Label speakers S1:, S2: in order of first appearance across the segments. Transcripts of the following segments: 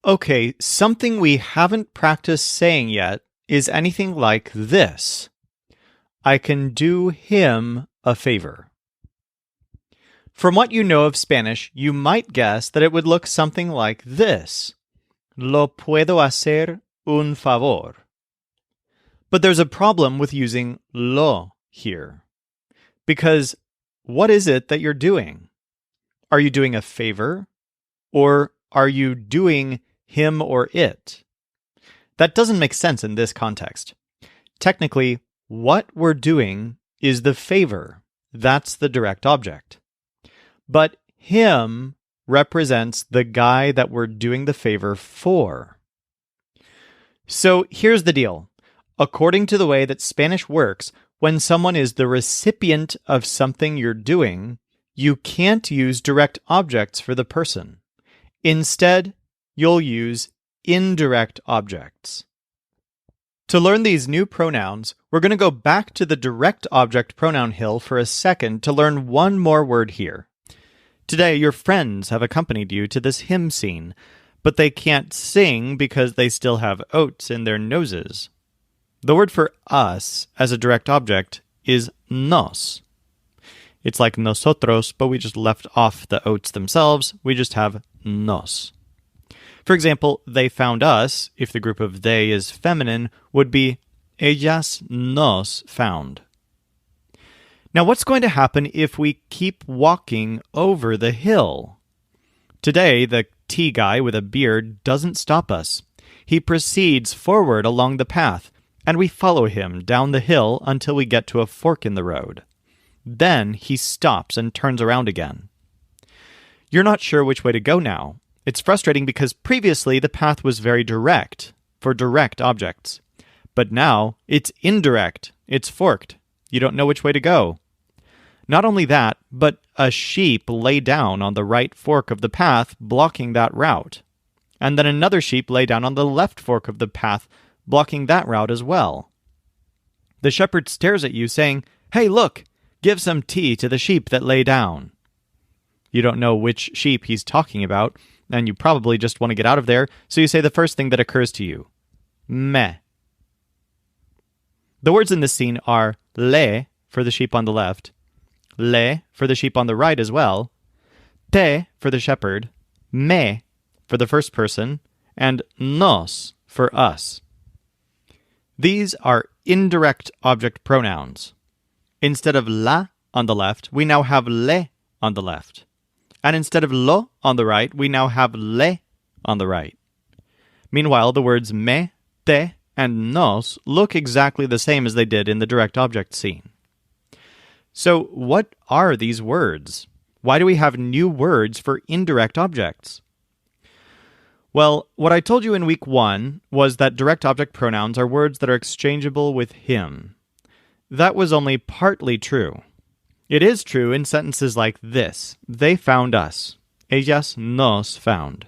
S1: Okay, something we haven't practiced saying yet is anything like this. I can do him a favor. From what you know of Spanish, you might guess that it would look something like this. Lo puedo hacer un favor. But there's a problem with using lo here. Because what is it that you're doing? Are you doing a favor? Or are you doing him or it? That doesn't make sense in this context. Technically, what we're doing is the favor. That's the direct object. But him represents the guy that we're doing the favor for. So here's the deal. According to the way that Spanish works, when someone is the recipient of something you're doing, you can't use direct objects for the person. Instead, you'll use indirect objects. To learn these new pronouns, we're going to go back to the direct object pronoun hill for a second to learn one more word here. Today, your friends have accompanied you to this hymn scene, but they can't sing because they still have oats in their noses. The word for us as a direct object is nos. It's like nosotros, but we just left off the oats themselves. We just have nos. For example, they found us, if the group of they is feminine, would be ellas nos found. Now, what's going to happen if we keep walking over the hill? Today, the tea guy with a beard doesn't stop us. He proceeds forward along the path, and we follow him down the hill until we get to a fork in the road. Then he stops and turns around again. You're not sure which way to go now. It's frustrating because previously the path was very direct, for direct objects. But now it's indirect, it's forked. You don't know which way to go. Not only that, but a sheep lay down on the right fork of the path, blocking that route. And then another sheep lay down on the left fork of the path, blocking that route as well. The shepherd stares at you, saying, "Hey, look, give some tea to the sheep that lay down." You don't know which sheep he's talking about, and you probably just want to get out of there, so you say the first thing that occurs to you. Me. The words in this scene are le for the sheep on the left, le for the sheep on the right as well, te for the shepherd, me for the first person, and nos for us. These are indirect object pronouns. Instead of la on the left, we now have le on the left. And instead of lo on the right, we now have le on the right. Meanwhile, the words me, te, and nos look exactly the same as they did in the direct object scene. So what are these words? Why do we have new words for indirect objects? Well, what I told you in week 1 was that direct object pronouns are words that are exchangeable with him. That was only partly true. It is true in sentences like this. They found us. Ellas nos found.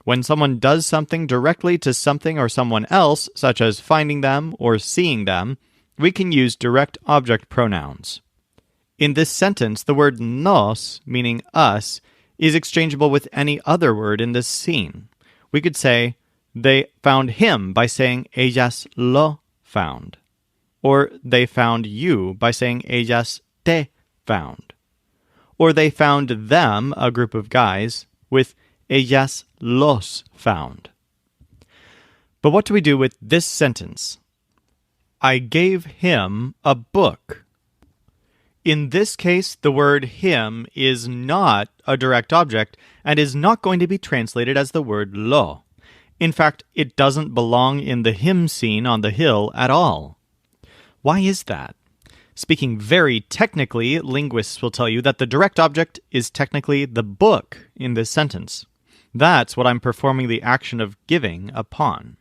S1: When someone does something directly to something or someone else, such as finding them or seeing them, we can use direct object pronouns. In this sentence, the word nos, meaning us, is exchangeable with any other word in this scene. We could say, they found him by saying ellas lo found. Or they found you by saying ellas te found. Or they found them, a group of guys, with ellas los found. But what do we do with this sentence? I gave him a book. In this case, the word him is not a direct object and is not going to be translated as the word lo. In fact, it doesn't belong in the hymn scene on the hill at all. Why is that? Speaking very technically, linguists will tell you that the direct object is technically the book in this sentence. That's what I'm performing the action of giving upon.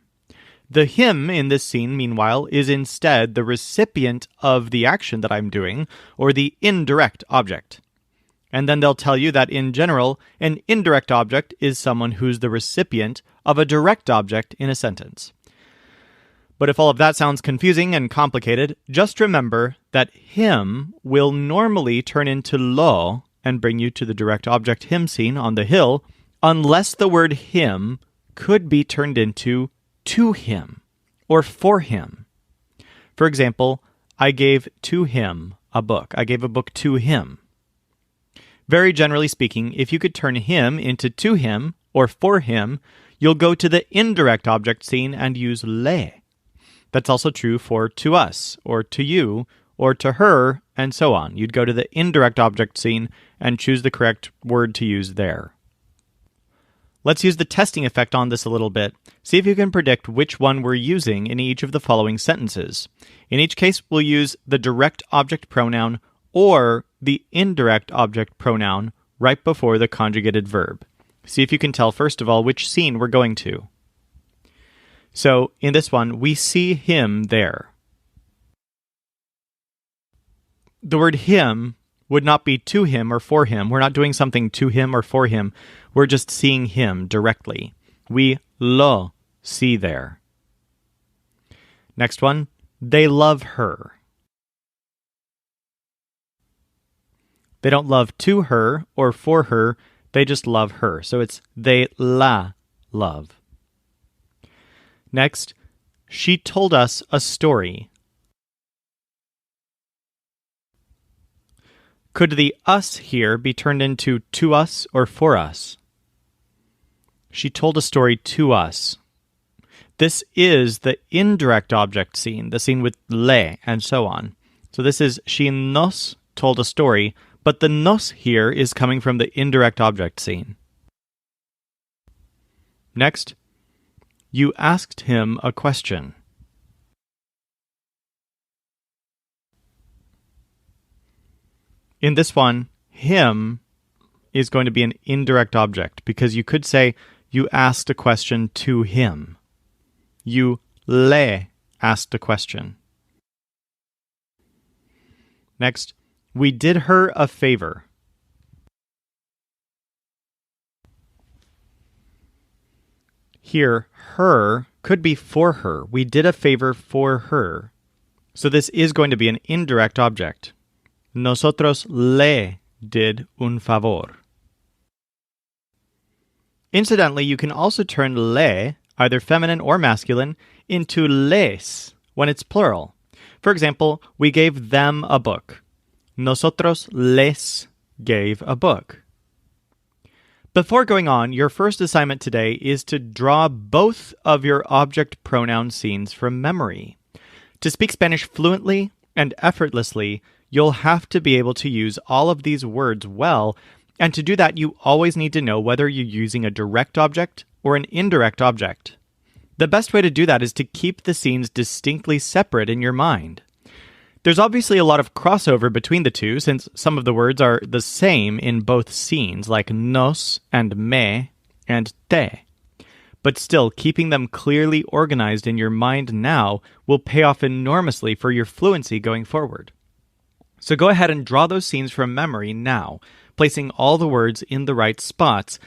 S1: The him in this scene, meanwhile, is instead the recipient of the action that I'm doing, or the indirect object. And then they'll tell you that in general, an indirect object is someone who's the recipient of a direct object in a sentence. But if all of that sounds confusing and complicated, just remember that him will normally turn into lo and bring you to the direct object him scene on the hill, unless the word him could be turned into to him or for him. For example, I gave to him a book. I gave a book to him. Very generally speaking, if you could turn him into to him or for him, you'll go to the indirect object scene and use le. That's also true for to us, or to you, or to her, and so on. You'd go to the indirect object scene and choose the correct word to use there. Let's use the testing effect on this a little bit. See if you can predict which one we're using in each of the following sentences. In each case, we'll use the direct object pronoun or the indirect object pronoun right before the conjugated verb. See if you can tell, first of all, which scene we're going to. So, in this one, we see him there. The word him would not be to him or for him. We're not doing something to him or for him. We're just seeing him directly. We lo see there. Next one, they love her. They don't love to her or for her. They just love her. So it's they la love. Next, she told us a story. Could the us here be turned into to us or for us? She told a story to us. This is the indirect object scene, the scene with le and so on. So this is she nos told a story, but the nos here is coming from the indirect object scene. Next, you asked him a question. In this one, him is going to be an indirect object because you could say you asked a question to him. You le asked a question. Next, we did her a favor. Here, her could be for her. We did a favor for her. So this is going to be an indirect object. Nosotros le did un favor. Incidentally, you can also turn le, either feminine or masculine, into les when it's plural. For example, we gave them a book. Nosotros les gave a book. Before going on, your first assignment today is to draw both of your object pronoun scenes from memory. To speak Spanish fluently and effortlessly, you'll have to be able to use all of these words well, and to do that, you always need to know whether you're using a direct object or an indirect object. The best way to do that is to keep the scenes distinctly separate in your mind. There's obviously a lot of crossover between the two, since some of the words are the same in both scenes, like nos and me and te. But still, keeping them clearly organized in your mind now will pay off enormously for your fluency going forward. So go ahead and draw those scenes from memory now, placing all the words in the right spots,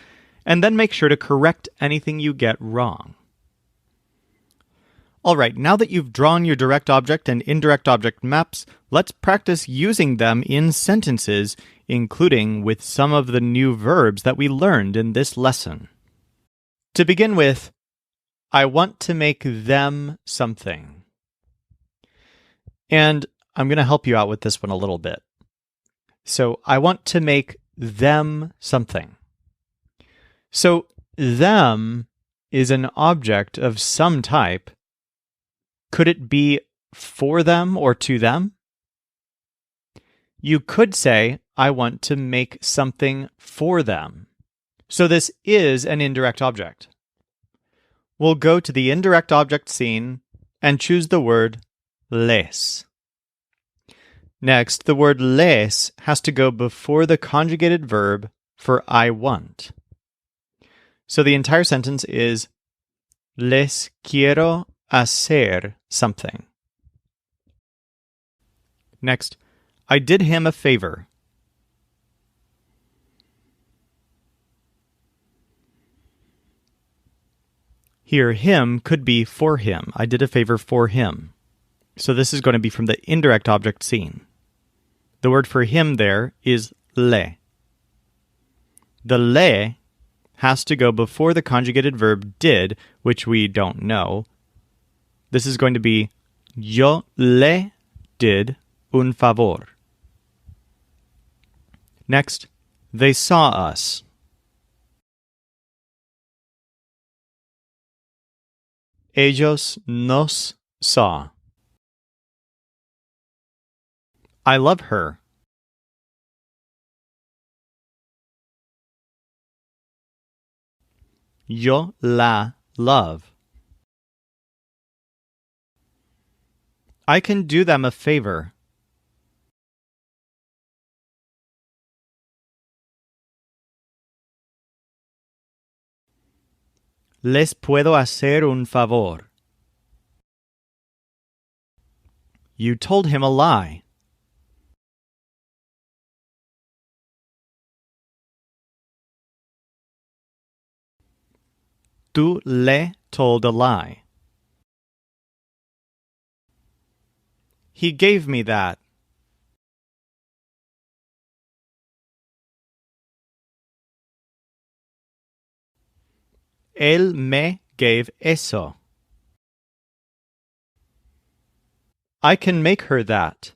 S1: and then make sure to correct anything you get wrong. All right, now that you've drawn your direct object and indirect object maps, let's practice using them in sentences, including with some of the new verbs that we learned in this lesson. To begin with, I want to make them something. And I'm going to help you out with this one a little bit. So I want to make them something. So them is an object of some type. Could it be for them or to them? You could say, I want to make something for them. So this is an indirect object. We'll go to the indirect object scene and choose the word les. Next, the word les has to go before the conjugated verb for I want. So the entire sentence is les quiero hacer something. Next, I did him a favor. Here, him could be for him. I did a favor for him. So this is going to be from the indirect object scene. The word for him there is le. The le has to go before the conjugated verb did, which we don't know. This is going to be yo le did un favor. Next, they saw us. Ellos nos saw. I love her. Yo la love. I can do them a favor. Les puedo hacer un favor. You told him a lie. Tú le told a lie. He gave me that. Él me gave eso. I can make her that.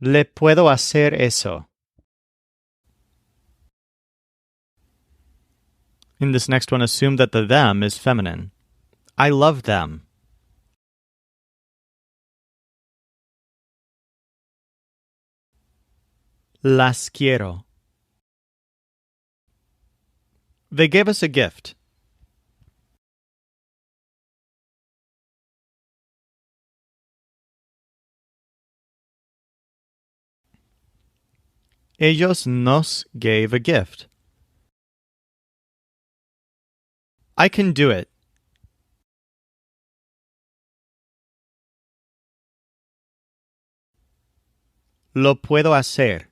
S1: Le puedo hacer eso. In this next one, assume that the them is feminine. I love them. Las quiero. They gave us a gift. Ellos nos gave a gift. I can do it. Lo puedo hacer.